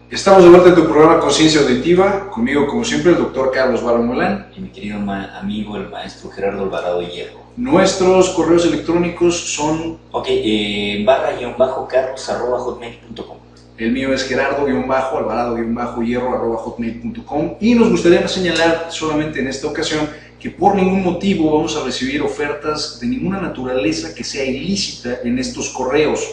Estamos de vuelta en tu programa Conciencia Auditiva, conmigo como siempre el doctor Carlos Varo Molán y mi querido amigo el maestro Gerardo Alvarado Hierro. Nuestros correos electrónicos son barra-carlos@hotmail.com. El mío es gerardo-alvarado-hierro@hotmail.com y nos gustaría señalar solamente en esta ocasión que por ningún motivo vamos a recibir ofertas de ninguna naturaleza que sea ilícita en estos correos.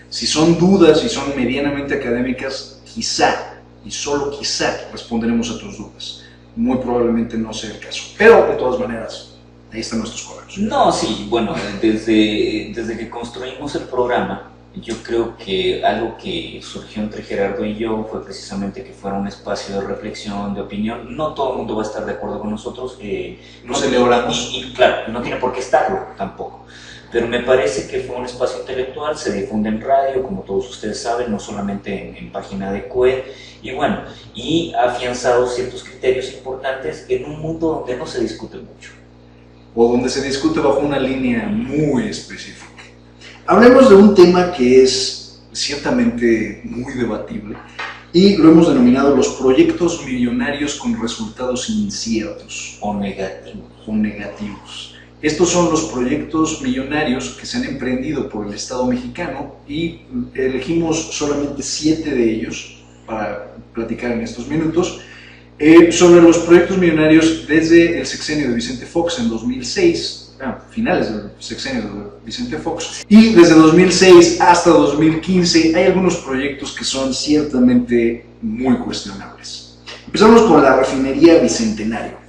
Si son dudas, si son medianamente académicas, quizá, y solo quizá, responderemos a tus dudas. Muy probablemente no sea el caso, pero de todas maneras, ahí están nuestros correos. No, sí, bueno, desde que construimos el programa, yo creo que algo que surgió entre Gerardo y yo fue precisamente que fuera un espacio de reflexión, de opinión. No todo el mundo va a estar de acuerdo con nosotros. No celebramos. Y claro, no tiene por qué estarlo tampoco. Pero me parece que fue un espacio intelectual, se difunde en radio, como todos ustedes saben, no solamente en página de CUE, y bueno, y ha afianzado ciertos criterios importantes en un mundo donde no se discute mucho. O donde se discute bajo una línea muy específica. Hablemos de un tema que es ciertamente muy debatible y lo hemos denominado los proyectos millonarios con resultados inciertos. O negativos. Estos son los proyectos millonarios que se han emprendido por el Estado mexicano y elegimos solamente 7 de ellos para platicar en estos minutos. Sobre los proyectos millonarios desde el sexenio de Vicente Fox en 2006, finales del sexenio de Vicente Fox, y desde 2006 hasta 2015 hay algunos proyectos que son ciertamente muy cuestionables. Empezamos con la refinería Bicentenario.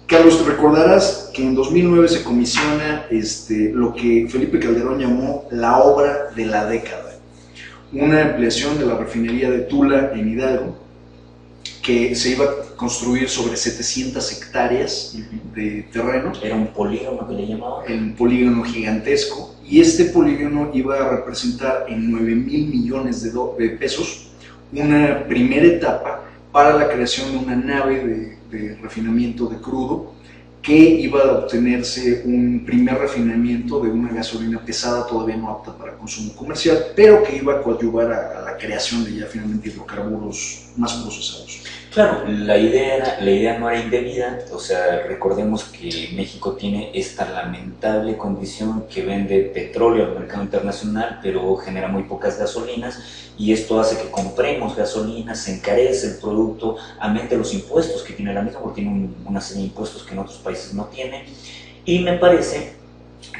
Carlos, te recordarás que en 2009 se comisiona lo que Felipe Calderón llamó la obra de la década, una ampliación de la refinería de Tula en Hidalgo, que se iba a construir sobre 700 hectáreas de terreno. Era un polígono que le llamaban. Un polígono gigantesco, y este polígono iba a representar en 9,000 millones de pesos una primera etapa para la creación de una nave de refinamiento de crudo, que iba a obtenerse un primer refinamiento de una gasolina pesada todavía no apta para consumo comercial, pero que iba a coadyuvar a la creación de ya finalmente hidrocarburos más procesados. Claro, la idea no era indebida, o sea, recordemos que México tiene esta lamentable condición que vende petróleo al mercado internacional, pero genera muy pocas gasolinas, y esto hace que compremos gasolina, se encarece el producto, aumente los impuestos que tiene la misma, porque tiene una serie de impuestos que en otros países no tiene, y me parece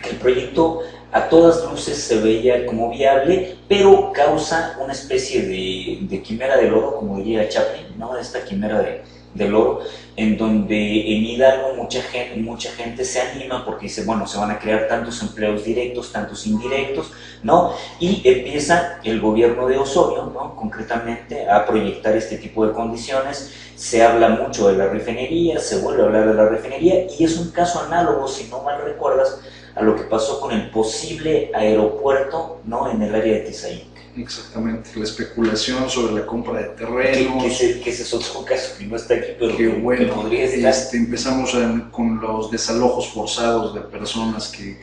que el proyecto a todas luces se veía como viable, pero causa una especie de quimera del oro, como diría Chaplin, ¿no? Esta quimera del oro, en donde en Hidalgo mucha gente se anima porque dice, bueno, se van a crear tantos empleos directos, tantos indirectos, ¿no? Y empieza el gobierno de Osorio, ¿no? Concretamente, a proyectar este tipo de condiciones. Se habla mucho de la refinería, se vuelve a hablar de la refinería, y es un caso análogo, si no mal recuerdas, a lo que pasó con el posible aeropuerto, ¿no? En el área de Tizayuca. Exactamente, la especulación sobre la compra de terrenos. Que ese es otro caso que no está aquí, pero que bueno, que podría estar. Empezamos con los desalojos forzados de personas que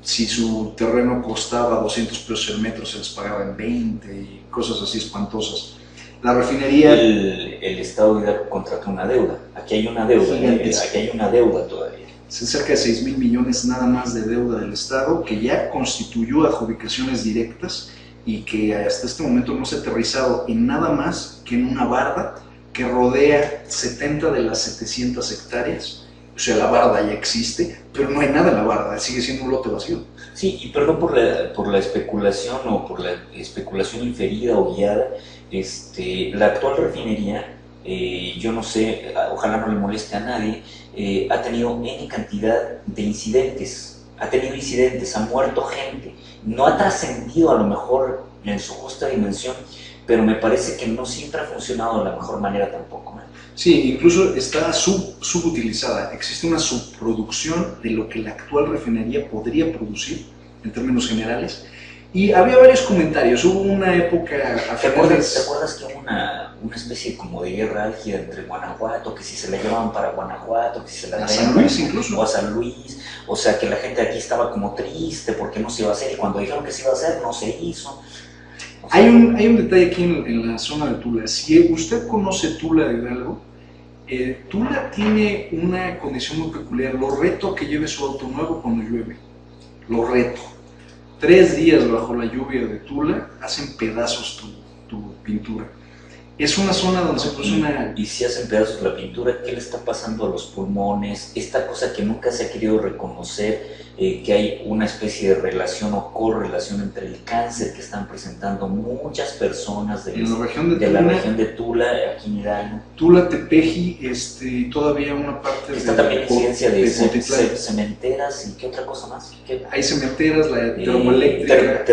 si su terreno costaba 200 pesos el metro se les pagaba en 20 y cosas así espantosas. La refinería... El Estado de Hidalgo contrató una deuda. Aquí hay una deuda, aquí hay una deuda todavía. Cerca de 6,000 millones nada más de deuda del Estado, que ya constituyó adjudicaciones directas y que hasta este momento no se ha aterrizado en nada más que en una barda que rodea 70 de las 700 hectáreas. O sea, la barda ya existe, pero no hay nada en la barda, sigue siendo un lote vacío. Sí, y perdón por la especulación o por la especulación inferida o guiada, la actual refinería, yo no sé, ojalá no le moleste a nadie, ha tenido N cantidad de incidentes, ha muerto gente, no ha trascendido a lo mejor en su justa dimensión, pero me parece que no siempre ha funcionado de la mejor manera tampoco, ¿eh? Sí, incluso está subutilizada, existe una subproducción de lo que la actual refinería podría producir en términos generales, y había varios comentarios. Hubo una época... ¿Te acuerdas que hubo una especie como de guerra álgida entre Guanajuato, que si se la llevaban para Guanajuato, que si se la traían a San Luis incluso, o a San Luis, o sea que la gente aquí estaba como triste porque no se iba a hacer, y cuando dijeron que se iba a hacer no se hizo? Hay un detalle aquí en la zona de Tula. Si usted conoce Tula de Hidalgo, Tula tiene una condición muy peculiar. Lo reto que lleve su auto nuevo cuando llueve. Lo reto. 3 días bajo la lluvia de Tula hacen pedazos tu pintura. Es una zona donde se produce una... Y si hacen pedazos la pintura, ¿qué le está pasando a los pulmones? Esta cosa que nunca se ha querido reconocer, que hay una especie de relación o correlación entre el cáncer que están presentando muchas personas de la región de Tula, aquí en Hidalgo. Tula, Tepeji, todavía una parte está también incidencia de cementeras y ¿qué otra cosa más? Hay cementeras, la termoeléctrica.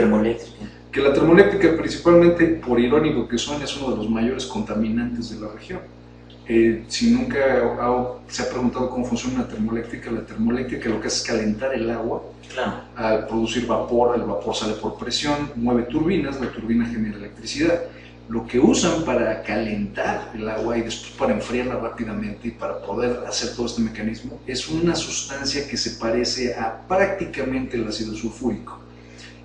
Que la termoeléctrica, principalmente, por irónico que suene, es uno de los mayores contaminantes de la región. Si nunca se ha preguntado cómo funciona una termoeléctrica, la termoeléctrica lo que hace es calentar el agua. Claro. Al producir vapor, el vapor sale por presión, mueve turbinas, la turbina genera electricidad. Lo que usan para calentar el agua y después para enfriarla rápidamente y para poder hacer todo este mecanismo es una sustancia que se parece a prácticamente el ácido sulfúrico.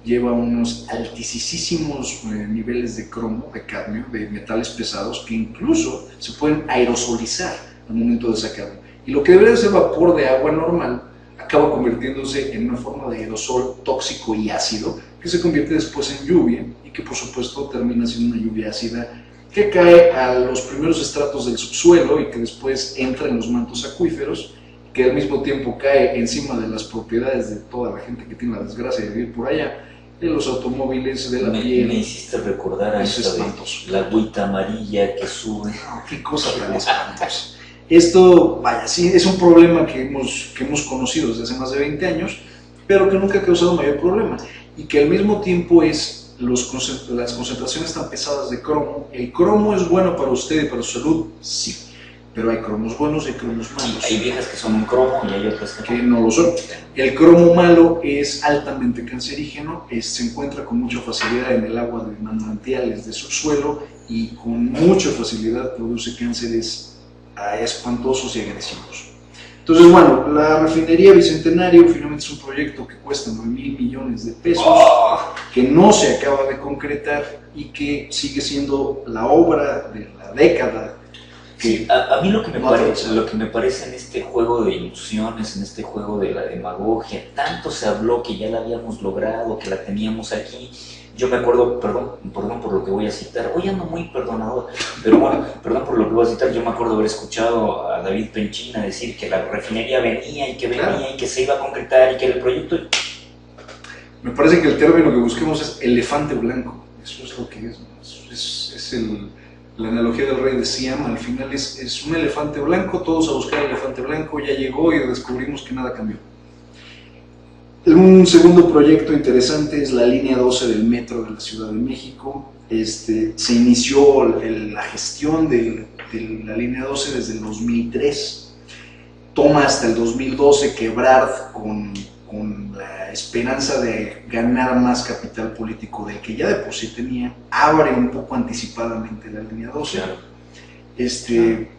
Lleva unos altísimos niveles de cromo, de cadmio, de metales pesados que incluso se pueden aerosolizar al momento de sacarlo. Y lo que debería ser vapor de agua normal acaba convirtiéndose en una forma de aerosol tóxico y ácido que se convierte después en lluvia y que por supuesto termina siendo una lluvia ácida que cae a los primeros estratos del subsuelo y que después entra en los mantos acuíferos, que al mismo tiempo cae encima de las propiedades de toda la gente que tiene la desgracia de vivir por allá, de los automóviles, de la piel. Me hiciste recordar a esto de la agüita amarilla que sube. No, qué cosa tan espantosa. Esto, vaya, sí, es un problema que hemos conocido desde hace más de 20 años, pero que nunca ha causado mayor problema. Y que al mismo tiempo es las concentraciones tan pesadas de cromo. ¿El cromo es bueno para usted y para su salud? Sí. Pero hay cromos buenos y hay cromos malos. Hay viejas que son un cromo y hay otras que no lo son. El cromo malo es altamente cancerígeno, se encuentra con mucha facilidad en el agua de manantiales de subsuelo y con mucha facilidad produce cánceres espantosos y agresivos. Entonces, bueno, la refinería Bicentenario finalmente es un proyecto que cuesta 9,000 millones de pesos, que no se acaba de concretar y que sigue siendo la obra de la década. Sí, a mí lo que me parece en este juego de ilusiones, en este juego de la demagogia, tanto se habló que ya la habíamos logrado, que la teníamos aquí. Yo me acuerdo, perdón por lo que voy a citar, hoy ando muy perdonador, pero bueno, perdón por lo que voy a citar, yo me acuerdo haber escuchado a David Penchina decir que la refinería venía y que se iba a concretar y que el proyecto... Me parece que el término que busquemos es elefante blanco, eso es lo que es la analogía del rey de Siam. Al final es un elefante blanco, todos a buscar el elefante blanco, ya llegó y descubrimos que nada cambió. Un segundo proyecto interesante es la línea 12 del metro de la Ciudad de México. Se inició la gestión de la línea 12 desde el 2003, toma hasta el 2012 que Ebrard, con la esperanza de ganar más capital político del que ya de por sí tenía, abre un poco anticipadamente la línea 12. Claro.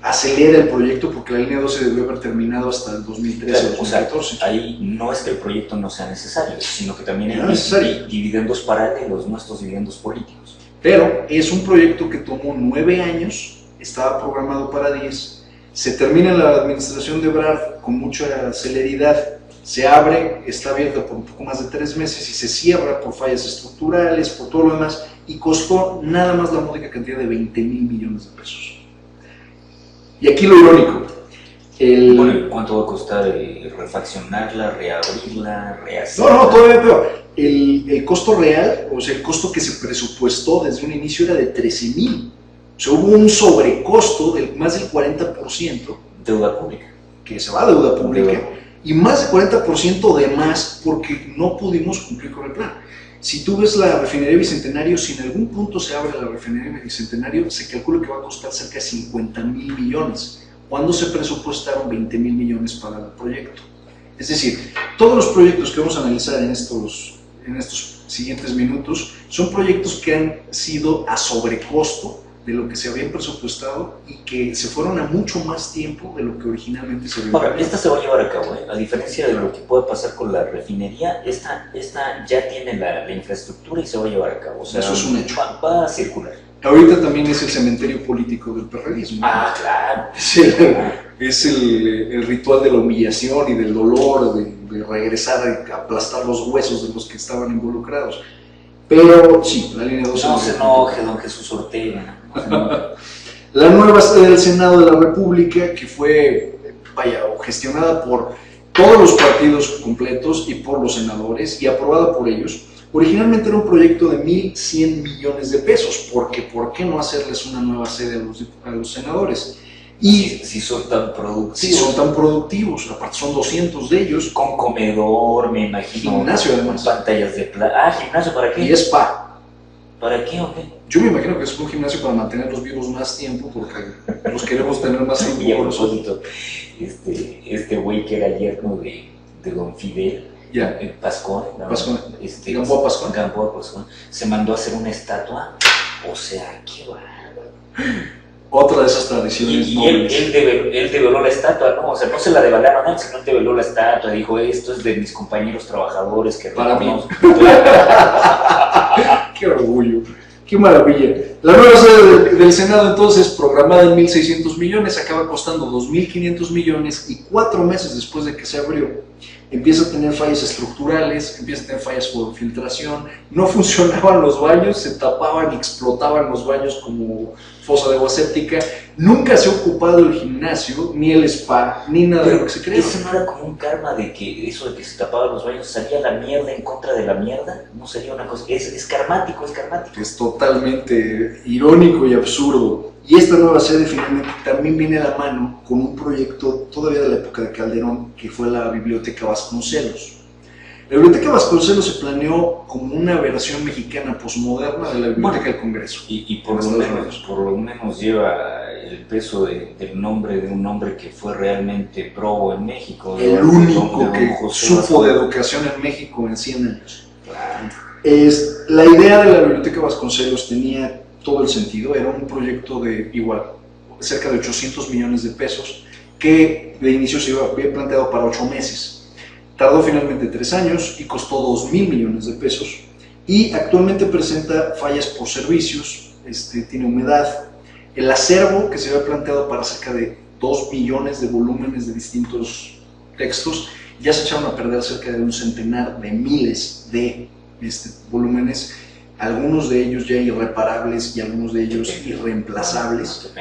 Acelera el proyecto porque la línea 12 debió haber terminado hasta el 2013 o 2014. O sea, ahí no es que el proyecto no sea necesario, sino que también hay dividendos paralelos, nuestros dividendos políticos. Pero es un proyecto que tomó 9 años, estaba programado para 10, se termina la administración de Ebrard con mucha celeridad, se abre, está abierta por un poco más de 3 meses y se cierra por fallas estructurales, por todo lo demás, y costó nada más la módica cantidad de 20,000 millones de pesos. Y aquí lo irónico. Bueno, ¿cuánto va a costar refaccionarla, reabrirla, rehacerla? No, todavía peor. El costo real, o sea, el costo que se presupuestó desde un inicio era de 13,000. O sea, hubo un sobrecosto del más del 40%. Deuda pública. Que se va a deuda pública. Y más del 40% de más porque no pudimos cumplir con el plan. Si tú ves la refinería Bicentenario, si en algún punto se abre la refinería Bicentenario, se calcula que va a costar cerca de 50,000 millones, cuando se presupuestaron 20,000 millones para el proyecto. Es decir, todos los proyectos que vamos a analizar en estos siguientes minutos son proyectos que han sido a sobrecosto de lo que se habían presupuestado y que se fueron a mucho más tiempo de lo que originalmente se había Ahora, planeado. esta se va a llevar a cabo, a diferencia de lo que pueda pasar con la refinería, esta ya tiene la infraestructura y se va a llevar a cabo. O sea, eso es un hecho. Va a circular. Ahorita también es el cementerio político del perredismo. Ah, claro. Es el ritual de la humillación y del dolor, de regresar a aplastar los huesos de los que estaban involucrados. Pero sí, la línea 12... No se enoje, don Jesús Ortega. No se enoje. La nueva sede del Senado de la República, que fue, gestionada por todos los partidos completos y por los senadores y aprobada por ellos, originalmente era un proyecto de 1.100 millones de pesos, porque ¿por qué no hacerles una nueva sede a los senadores? Y si son tan productivos. Si son tan productivos, aparte son 200 de ellos. Con comedor, me imagino. Gimnasio además. Pantallas de plata. ¿Gimnasio para qué? Y spa. ¿Para qué o qué? Yo me imagino que es un gimnasio para mantenerlos vivos más tiempo, porque los queremos tener más tiempo. Y a propósito, este güey que era yerno de don Fidel, Pascón, ¿no? Gamboa Pascón. Gamboa Pascón, se mandó a hacer una estatua. O sea, qué bárbaro. Otra de esas tradiciones. Y él develó la estatua, ¿no? O sea, no se la develaron a él, sino él develó la estatua. Dijo, esto es de mis compañeros trabajadores que para mí. Qué orgullo, qué maravilla. La nueva sede del Senado, entonces, programada en 1.600 millones, acaba costando 2.500 millones y 4 meses después de que se abrió, empieza a tener fallas estructurales, empieza a tener fallas por filtración, no funcionaban los baños, se tapaban y explotaban los baños como fosa de agua séptica, nunca se ha ocupado el gimnasio, ni el spa, ni nada de lo que se creó. ¿Eso no era como un karma de que eso de que se tapaban los baños salía la mierda en contra de la mierda? ¿No sería una cosa? Es karmático, es karmático. Es totalmente irónico y absurdo. Y esta nueva sede finalmente también viene a la mano con un proyecto todavía de la época de Calderón, que fue la Biblioteca Vasconcelos. La Biblioteca Vasconcelos se planeó como una versión mexicana posmoderna de la Biblioteca del Congreso. Y por lo menos lleva el peso del nombre de un hombre que fue realmente pro en México. El único que supo de educación en México en 100 años. La idea de la Biblioteca Vasconcelos tenía todo el sentido, era un proyecto de cerca de 800 millones de pesos, que de inicio se había planteado para 8 meses. Tardó finalmente 3 años y costó 2.000 millones de pesos, y actualmente presenta fallas por servicios, tiene humedad. El acervo que se había planteado para cerca de 2 millones de volúmenes de distintos textos, ya se echaron a perder cerca de un centenar de miles de volúmenes, algunos de ellos ya irreparables y algunos de ellos irreemplazables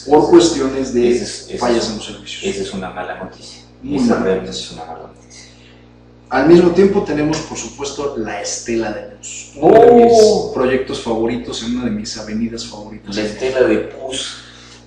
por cuestiones de fallas en los servicios. Esa es una mala noticia. Esa realmente es una mala noticia. Al mismo tiempo tenemos, por supuesto, la Estela de Luz, uno de mis proyectos favoritos en una de mis avenidas favoritas. La Estela de Puz.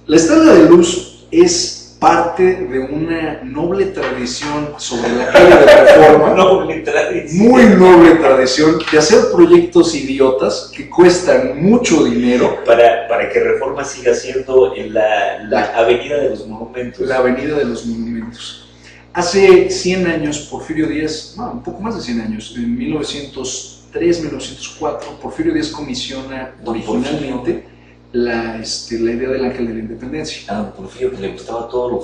La Estela de Luz es parte de una noble tradición sobre la calle de Reforma. Noble tradición. Muy noble tradición de hacer proyectos idiotas que cuestan mucho dinero. Para que Reforma siga siendo la avenida de los monumentos. La avenida de los monumentos. Hace 100 años, Porfirio Díaz, un poco más de 100 años, en 1903, 1904, Porfirio Díaz comisiona originalmente la idea del Ángel de la Independencia. Porfirio, que le gustaba todo lo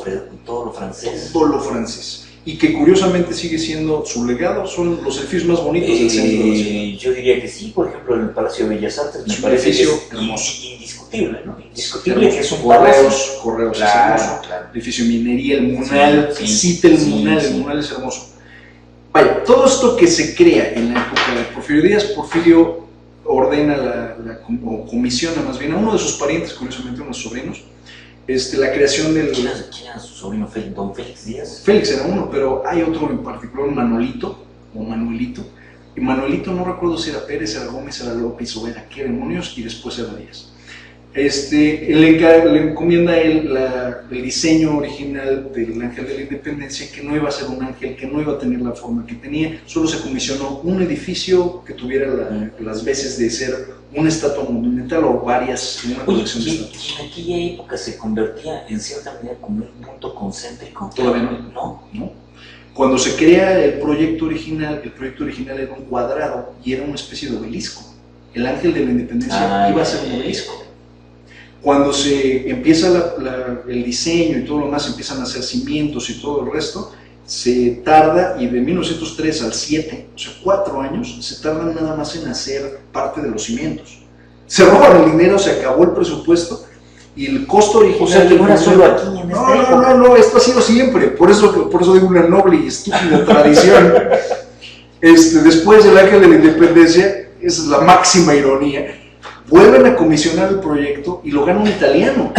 francés. Todo lo francés. Y que curiosamente sigue siendo su legado, son los edificios más bonitos del centro de la ciudad. Yo diría que sí, por ejemplo, el Palacio de Bellas Artes, me parece que es indiscutible, ¿no? Indiscutible que es un Correos, es hermoso. Claro. El edificio Minería, el Munal, cita el Munal, el Munal es hermoso. Vaya, todo esto que se crea en la época de Porfirio Díaz, Porfirio ordena o comisiona más bien a uno de sus parientes, curiosamente unos sobrinos, la creación del... ¿Quién era su sobrino? ¿Don Félix Díaz? Félix era uno, pero hay otro en particular, Manuelito, o Manuelito. Y Manuelito no recuerdo si era Pérez, era Gómez, era López o era qué demonios, y después era Díaz. Le encomienda a él el diseño original del Ángel de la Independencia, que no iba a ser un ángel, que no iba a tener la forma que tenía, solo se comisionó un edificio que tuviera las veces de ser una estatua monumental o varias, una colección de estatuas. ¿En aquella época se convertía en cierta manera como un punto concéntrico? Todavía no. Cuando se crea el proyecto original era un cuadrado y era una especie de obelisco. El Ángel de la Independencia iba a ser un obelisco. Cuando se empieza el diseño y todo lo demás, empiezan a hacer cimientos y todo el resto, se tarda, y de 1903 al 7, o sea, 4 años, se tardan nada más en hacer parte de los cimientos. Se roban el dinero, se acabó el presupuesto, y el costo original... O sea, que no era solo aquí, en esta época. No, esto ha sido siempre, por eso digo una noble y estúpida tradición. Después del Ángel de la Independencia, esa es la máxima ironía, vuelven a comisionar el proyecto y lo gana un italiano.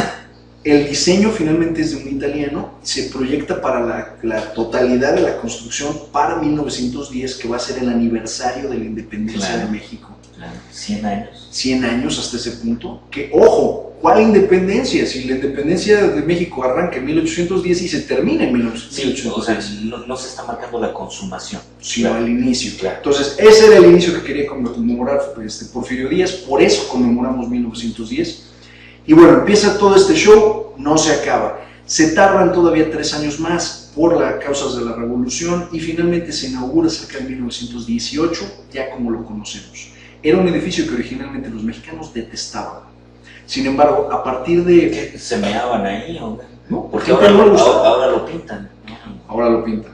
El diseño finalmente es de un italiano, se proyecta para la totalidad de la construcción para 1910, que va a ser el aniversario de la independencia de México. Claro, 100 años. 100 años hasta ese punto. Que, ojo, ¿cuál independencia? Si la independencia de México arranca en 1810 y se termina en 1810. Sí, o sea, no se está marcando la consumación. Sino claro. el inicio. Claro. Entonces, ese era el inicio que quería conmemorar Porfirio Díaz, por eso conmemoramos 1910. Y bueno, empieza todo este show, no se acaba. Se tardan todavía 3 años más por las causas de la revolución y finalmente se inaugura cerca de 1918, ya como lo conocemos. Era un edificio que originalmente los mexicanos detestaban. Sin embargo, a partir de... ¿Qué, se meaban ahí o no? Porque ahora lo pintan. Ahora lo pintan.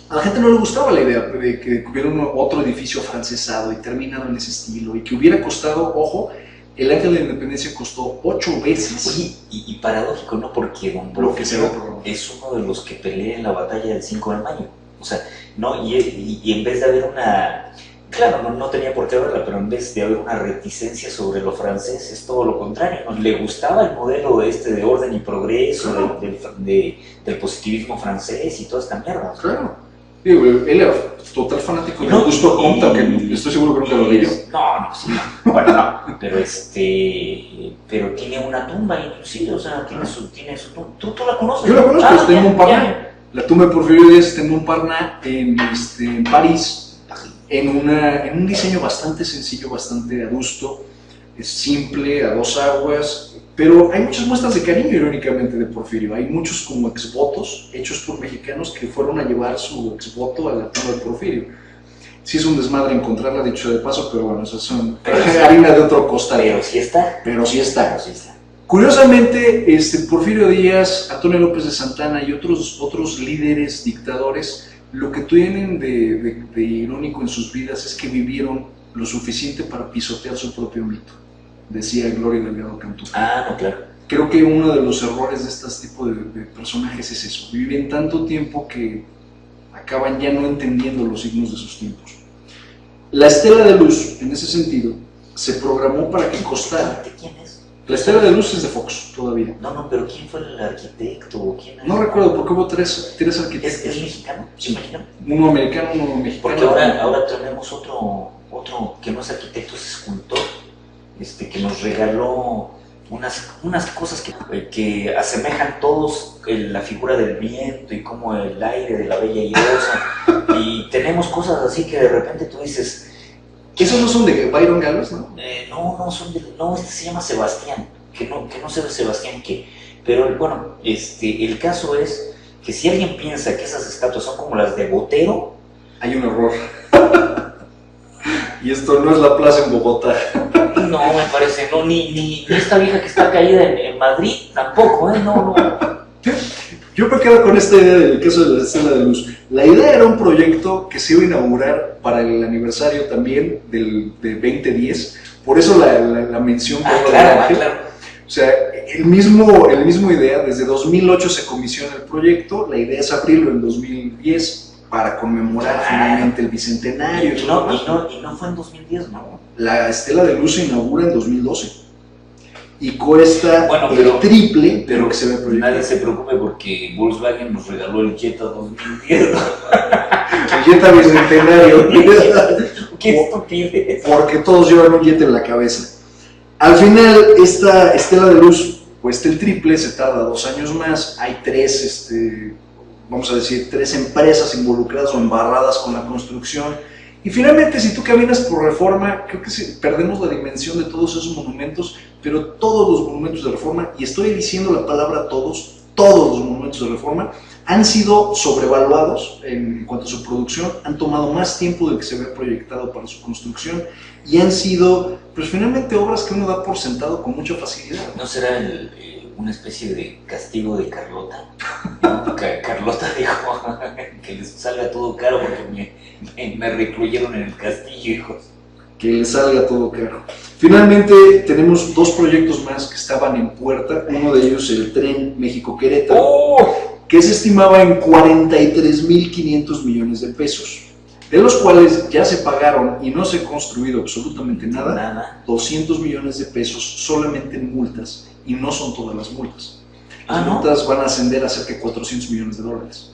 A la gente no le gustaba la idea de que hubiera otro edificio afrancesado y terminado en ese estilo y que hubiera costado, ojo, el Ángel de la Independencia costó 8 veces. Oye, y paradójico, ¿no? Porque Don Porfirio es uno de los que pelea en la batalla del 5 de mayo. O sea, ¿no? Y en vez de haber una... Claro, no tenía por qué haberla, pero en vez de haber una reticencia sobre lo francés, es todo lo contrario, ¿no? Le gustaba el modelo de orden y progreso, claro, del positivismo francés y toda esta mierda. Claro. Digo, él era total fanático de Augusto Comte, que estoy seguro que nunca lo leyó. No, sí, bueno, no, pero tiene una tumba inclusive, o sea, tiene su tumba. ¿Tú la conoces? Yo la conozco, está en Montparnasse. La tumba de Porfirio Díaz está en Montparnasse, en París, en un diseño bastante sencillo, bastante adusto, es simple, a 2 aguas, pero hay muchas muestras de cariño, irónicamente, de Porfirio. Hay muchos como exvotos hechos por mexicanos que fueron a llevar su exvoto a la tumba de Porfirio. Sí es un desmadre encontrarla, dicho de paso, pero bueno, esas son harina de otro costal. Pero sí está. Pero sí está. Curiosamente, Porfirio Díaz, Antonio López de Santana y otros líderes, dictadores, lo que tienen de irónico en sus vidas es que vivieron lo suficiente para pisotear su propio mito, decía Gloria Delgado Cantú. No, claro. Creo que uno de los errores de este tipo de personajes es eso, viven tanto tiempo que acaban ya no entendiendo los signos de sus tiempos. La estela de luz, en ese sentido, se programó para que costara... ¿De quién es? La estela de luz es de Fox, todavía. No, pero ¿quién fue el arquitecto? No recuerdo, porque hubo tres arquitectos. ¿Es mexicano? ¿Sí, mexicano? Uno americano, uno mexicano. Porque ahora tenemos otro que no es arquitecto, es escultor, que nos regaló unas cosas que asemejan todos la figura del viento y como el aire de la bella irosa. Y tenemos cosas así que de repente tú dices... ¿Esos no son de Byron Galvez, no? No, este se llama Sebastián, que no sé de Sebastián qué. Pero bueno, el caso es que si alguien piensa que esas estatuas son como las de Botero... Hay un error. Y esto no es la plaza en Bogotá. No, me parece, no, ni esta vieja que está caída en Madrid, tampoco, no. Yo me quedo con esta idea del caso de la estela de luz. La idea era un proyecto que se iba a inaugurar para el aniversario también de 2010, por eso la mención. Claro. O sea, el mismo idea, desde 2008 se comisiona el proyecto, la idea es abrirlo en 2010 para conmemorar finalmente el bicentenario. Y no fue en 2010, ¿no? La estela de luz se inaugura en 2012. Y cuesta el triple de lo que se ve proyectado. Nadie se preocupe porque Volkswagen nos regaló el Jetta 2010. El Jetta bicentenario. ¡Qué estupidez! Porque todos llevan un Jetta en la cabeza. Al final, esta estela de luz cuesta el triple, se tarda 2 años más. Hay 3, vamos a decir, 3 empresas involucradas o embarradas con la construcción. Y finalmente, si tú caminas por Reforma, creo que perdemos la dimensión de todos esos monumentos, pero todos los monumentos de Reforma, y estoy diciendo la palabra todos todos los monumentos de Reforma, han sido sobrevaluados en cuanto a su producción, han tomado más tiempo del que se había proyectado para su construcción y han sido, pues finalmente, obras que uno da por sentado con mucha facilidad. ¿No será una especie de castigo de Carlota? Carlota dijo que les salga todo caro porque me recluyeron en el castillo, hijos. Que les salga todo caro. Finalmente tenemos dos proyectos más que estaban en puerta, uno de ellos el tren México-Querétaro, que se estimaba en 43.500 millones de pesos, de los cuales ya se pagaron y no se ha construido absolutamente nada, 200 millones de pesos solamente en multas, y no son todas las multas. Las multas van a ascender a cerca de 400 millones de dólares.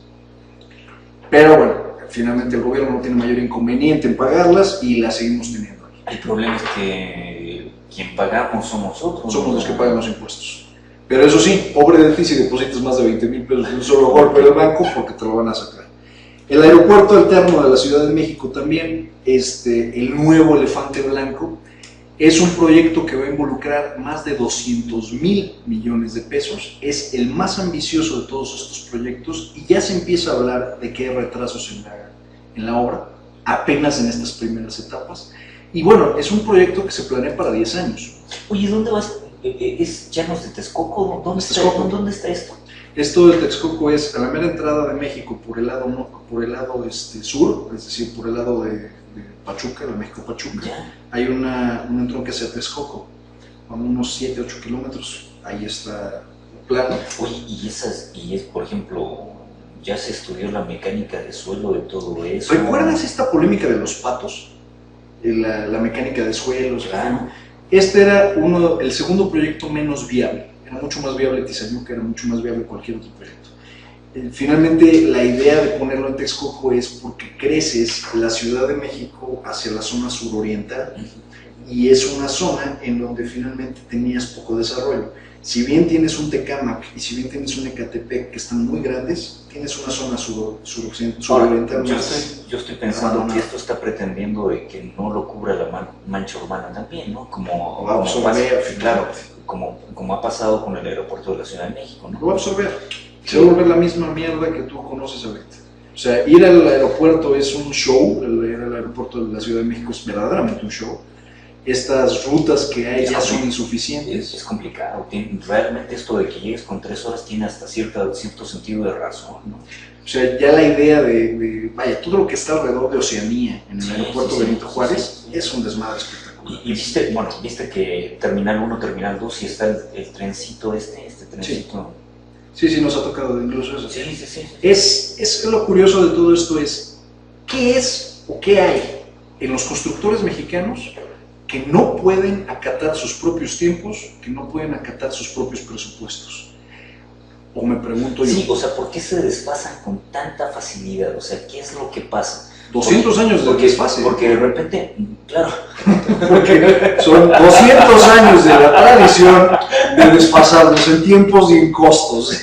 Pero bueno, finalmente el gobierno no tiene mayor inconveniente en pagarlas y las seguimos teniendo. El problema es que quien pagamos somos nosotros. Somos los que pagan los impuestos. Pero eso sí, pobre de ti si depositas más de 20,000 pesos de un solo golpe del banco porque te lo van a sacar. El aeropuerto alterno de la Ciudad de México también, el nuevo elefante blanco, es un proyecto que va a involucrar más de 200,000 millones de pesos. Es el más ambicioso de todos estos proyectos y ya se empieza a hablar de que hay retrasos en la obra, apenas en estas primeras etapas. Y bueno, es un proyecto que se planea para 10 años. Oye, ¿dónde vas? ¿Es Llanos de Texcoco? ¿Dónde está esto? Esto de Texcoco es a la mera entrada de México por el lado, sur, es decir, por el lado de Pachuca, de México-Pachuca. ¿Ya? Hay un entronque hacia Texcoco, a unos 7-8 kilómetros. Ahí está el plano. Oye, por ejemplo, ya se estudió la mecánica de suelo de todo eso. ¿Recuerdas esta polémica de los patos? La mecánica de suelos. Claro. Este era el segundo proyecto menos viable. Era mucho más viable Tizayuca, era mucho más viable cualquier otro proyecto. Finalmente, la idea de ponerlo en Texcoco es porque creces la Ciudad de México hacia la zona suroriental y es una zona en donde finalmente tenías poco desarrollo. Si bien tienes un Tecámac y si bien tienes un Ecatepec que están muy grandes, tienes una zona suroriental. Yo estoy pensando que esto está pretendiendo de que no lo cubra la mancha urbana también, ¿no? Como ha pasado con el aeropuerto de la Ciudad de México, ¿no? Lo va a absorber. Se va a volver la misma mierda que tú conoces ahorita. O sea, ir al aeropuerto es un show, ir al aeropuerto de la Ciudad de México es verdaderamente un show. Estas rutas que hay ya son insuficientes. Es complicado. Realmente esto de que llegues con 3 horas tiene hasta cierto sentido de razón, ¿no? O sea, ya la idea vaya, todo lo que está alrededor de Oceanía, en el aeropuerto Benito Juárez, es un desmadre espectacular. Y viste que Terminal 1, Terminal 2, sí está el trencito este trencito. Sí, nos ha tocado incluso eso. Sí. Es lo curioso de todo esto es, ¿qué es o qué hay en los constructores mexicanos que no pueden acatar sus propios tiempos, que no pueden acatar sus propios presupuestos? O me pregunto yo. Sí, o sea, ¿por qué se desfasan con tanta facilidad? O sea, ¿qué es lo que pasa? 200 años de desfase. Porque de repente, claro. Porque son 200 años de la tradición de desfasarnos en tiempos y en costos.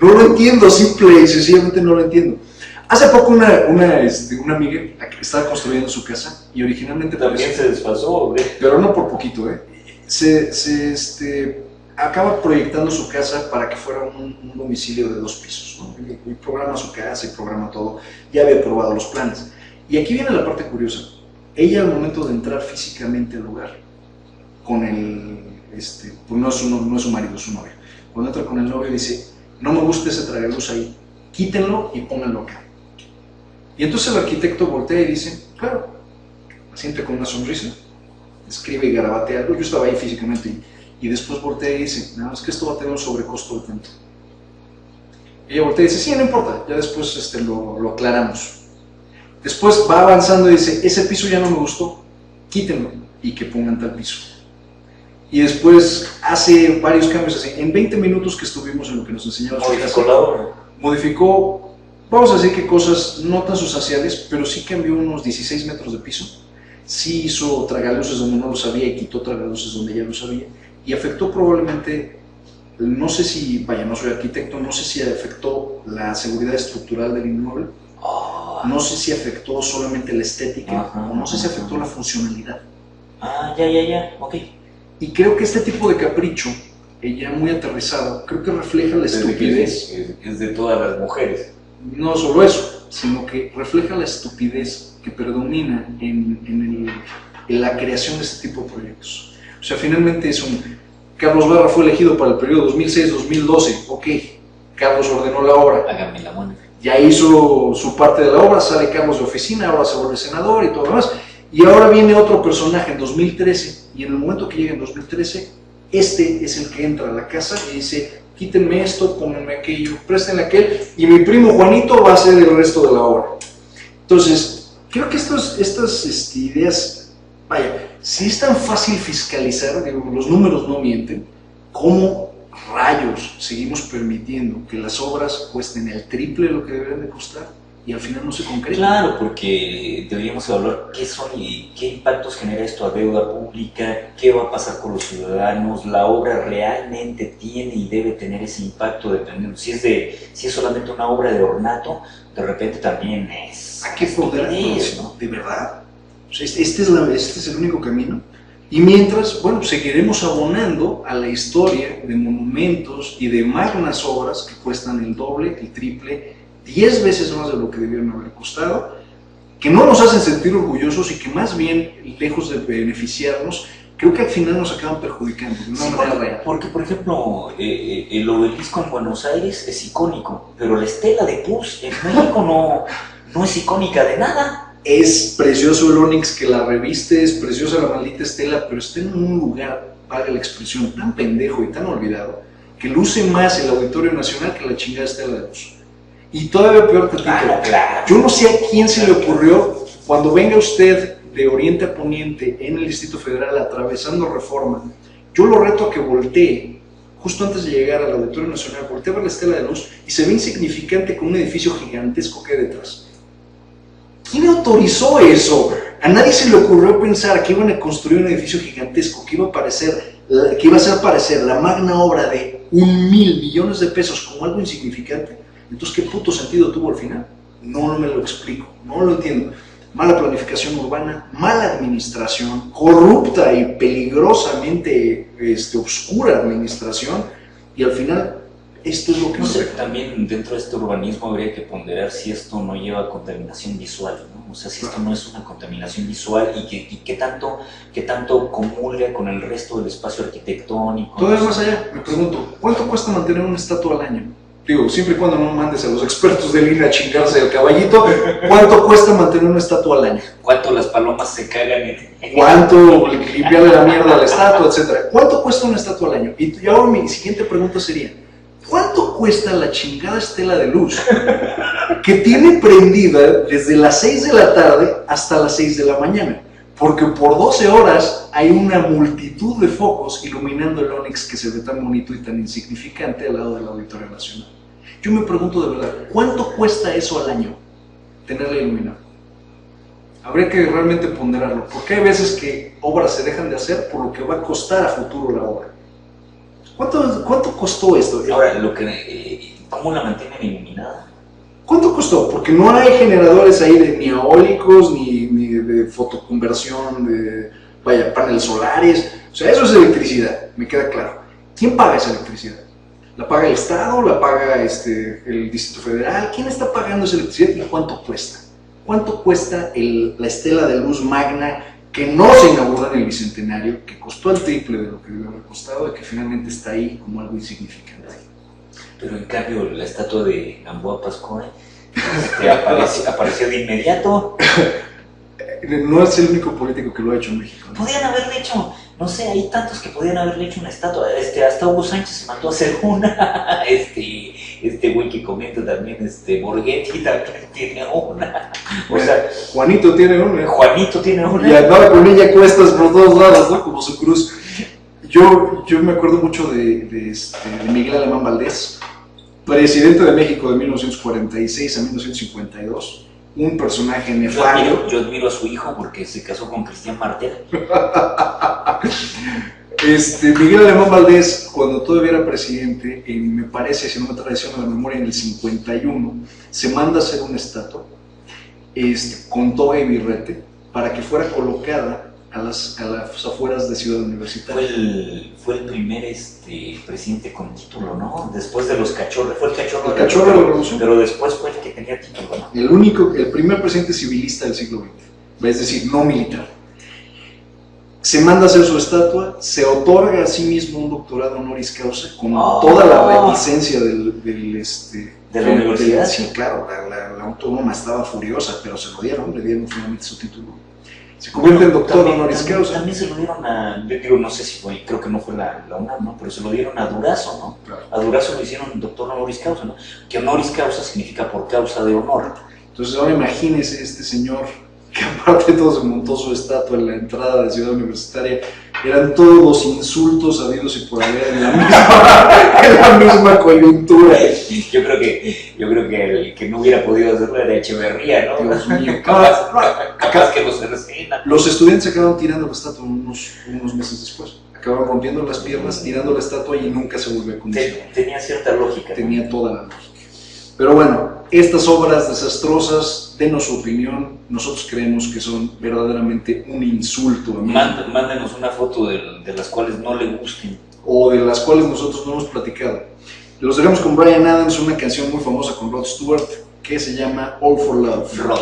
No lo entiendo, simple y sencillamente no lo entiendo. Hace poco una amiga estaba construyendo su casa y originalmente también se desfasó, ¿eh? Pero no por poquito, acaba proyectando su casa para que fuera un domicilio de 2 pisos, ¿no? Y programa su casa y programa todo. Ya había probado los planes. Y aquí viene la parte curiosa. Ella, al momento de entrar físicamente al lugar, con pues no es su marido, es su novio. Cuando entra con el novio dice, no me gusta ese tragaluz ahí, quítenlo y pónganlo acá. Y entonces el arquitecto voltea y dice, claro, asiente con una sonrisa, escribe y garabatea algo. Yo estaba ahí físicamente y después voltea y dice, no, es que esto va a tener un sobrecosto de tanto. Ella voltea y dice, sí, no importa, ya después lo aclaramos. Después va avanzando y dice, ese piso ya no me gustó, quítenlo y que pongan tal piso. Y después hace varios cambios así. En 20 minutos que estuvimos en lo que nos enseñaba su casa, modificó, vamos a decir que cosas no tan sustanciales, pero sí cambió unos 16 metros de piso. Sí hizo tragaluces donde no lo sabía y quitó tragaluces donde ya lo sabía. Y afectó probablemente, no sé si, vaya, no soy arquitecto, no sé si afectó la seguridad estructural del inmueble, no sé si afectó solamente la estética, o no sé si afectó la funcionalidad. Ya, ok. Y creo que este tipo de capricho ya muy aterrizado, creo que refleja la estupidez. Es de todas las mujeres. No solo eso, sino que refleja la estupidez que predomina en la creación de este tipo de proyectos. O sea, finalmente es Carlos Barra fue elegido para el periodo 2006-2012, ok, Carlos ordenó la obra. Hágame la mano. Ya hizo su parte de la obra, sale Carlos de oficina, ahora se vuelve senador y todo lo demás. Y ahora viene otro personaje en 2013, y en el momento que llega en 2013, este es el que entra a la casa y dice, quítenme esto, pónganme aquello, préstenle aquel, y mi primo Juanito va a hacer el resto de la obra. Entonces, creo que estas ideas, vaya, si es tan fácil fiscalizar, digo, los números no mienten, ¿cómo rayos seguimos permitiendo que las obras cuesten el triple de lo que deberían de costar y al final no se concretan? Claro, porque deberíamos hablar qué son y qué impactos genera esto a deuda pública, qué va a pasar con los ciudadanos, la obra realmente tiene y debe tener ese impacto dependiendo, si es solamente una obra de ornato, de repente también es... ¿A qué poder, ¿no? de verdad? O sea, este es el único camino. Y mientras, bueno, seguiremos abonando a la historia de monumentos y de magnas obras que cuestan el doble, el triple, 10 veces más de lo que debieron haber costado, que no nos hacen sentir orgullosos y que más bien, lejos de beneficiarnos, creo que al final nos acaban perjudicando de una manera real. Porque, por ejemplo, el obelisco en Buenos Aires es icónico, pero la estela de Puz en México no es icónica de nada. Es precioso el ónix que la reviste, es preciosa la maldita estela, pero está en un lugar, valga la expresión, tan pendejo y tan olvidado, que luce más el Auditorio Nacional que la chingada estela de Puz. Y todavía peor te digo, yo no sé a quién se le ocurrió, cuando venga usted de oriente a poniente en el Distrito Federal atravesando Reforma, yo lo reto a que voltee, justo antes de llegar al Auditorio Nacional, voltee a ver la estela de luz y se ve insignificante con un edificio gigantesco que hay detrás. ¿Quién autorizó eso? A nadie se le ocurrió pensar que iban a construir un edificio gigantesco que iba a hacer parecer la magna obra de 1,000 millones de pesos como algo insignificante. Entonces, ¿qué puto sentido tuvo al final? No me lo explico, no lo entiendo. Mala planificación urbana, mala administración, corrupta y peligrosamente oscura administración, y al final esto es lo que no sé, también dentro de este urbanismo habría que ponderar si esto no lleva contaminación visual, ¿no? O sea, si esto no es una contaminación visual y qué tanto comulga con el resto del espacio arquitectónico. Todavía más allá, me pregunto, ¿cuánto cuesta mantener una estatua al año? Digo, siempre y cuando no mandes a los expertos del INE a chingarse el caballito, ¿cuánto cuesta mantener una estatua al año? ¿Cuánto las palomas se cagan en... ¿Cuánto limpiarle la mierda a la estatua, etcétera? ¿Cuánto cuesta una estatua al año? Y ahora mi siguiente pregunta sería, ¿cuánto cuesta la chingada estela de luz que tiene prendida desde las 6 de la tarde hasta las 6 de la mañana? Porque por 12 horas hay una multitud de focos iluminando el ónix que se ve tan bonito y tan insignificante al lado del Auditorio Nacional. Yo me pregunto de verdad, ¿cuánto cuesta eso al año, tenerla iluminada? Habría que realmente ponderarlo, porque hay veces que obras se dejan de hacer por lo que va a costar a futuro la obra. ¿Cuánto costó esto? Ahora, ¿cómo la mantienen iluminada? ¿Cuánto costó? Porque no hay generadores ahí ni eólicos, ni de fotoconversión, de paneles solares. O sea, eso es electricidad, me queda claro. ¿Quién paga esa electricidad? ¿La paga el Estado? ¿La paga el Distrito Federal? ¿Quién está pagando esa electricidad y cuánto cuesta? ¿Cuánto cuesta la estela de luz magna que no se inauguró en el Bicentenario, que costó el triple de lo que debió haber costado y que finalmente está ahí como algo insignificante? Pero en cambio la estatua de Gamboa Pascoe apareció de inmediato. No es el único político que lo ha hecho en México, ¿no? Podrían haberle hecho, no sé, hay tantos que podrían haberle hecho una estatua. Hasta Hugo Sánchez se mandó a hacer una. Este güey que comenta también, Borghetti también tiene una. O sea, Juanito tiene una. Y andaba con ella cuestas por todos lados, ¿no? Como su cruz. Yo me acuerdo mucho de Miguel Alemán Valdés, presidente de México de 1946 a 1952. Un personaje nefario. Yo admiro a su hijo porque se casó con Cristian Martel. Miguel Alemán Valdés, cuando todavía era presidente, me parece, si no me traiciono la memoria, en el 51, se manda a hacer una estatua con toga y birrete para que fuera colocada a las afueras de Ciudad Universitaria. Fue el primer presidente con título, ¿no? Después de los cachorros, fue el cachorro, El cachorro de la Revolución. Pero después fue el que tenía título, ¿no? El primer presidente civilista del siglo XX, es decir, no militar. Se manda a hacer su estatua, se otorga a sí mismo un doctorado honoris causa con toda la reticencia de la universidad. Sí, claro, la autónoma estaba furiosa, pero se lo dieron, le dieron finalmente su título. Se convierte en doctor honoris causa. También se lo dieron yo digo, no sé si fue, creo que no fue la UNAM, ¿no? Pero se lo dieron a Durazo, ¿no? Claro. A Durazo lo hicieron doctor honoris causa, ¿no? Que honoris causa significa por causa de honor. Entonces ahora imagínese este señor que aparte de todo se montó su estatua en la entrada de Ciudad Universitaria. Eran todos los insultos habidos y por haber en la misma coyuntura. Yo creo que el que no hubiera podido hacerlo era Echeverría, ¿no? Dios mío. Capaz que los cercenan. Los estudiantes acabaron tirando la estatua unos meses después. Acabaron rompiendo las piernas, tirando la estatua y nunca se volvió a condicionar. Tenía cierta lógica. Tenía toda la lógica. Pero bueno, estas obras desastrosas, denos su opinión, nosotros creemos que son verdaderamente un insulto. Mándenos una foto de las cuales no le gusten. O de las cuales nosotros no hemos platicado. Los dejamos con Bryan Adams, una canción muy famosa con Rod Stewart, que se llama All for Love. Rod.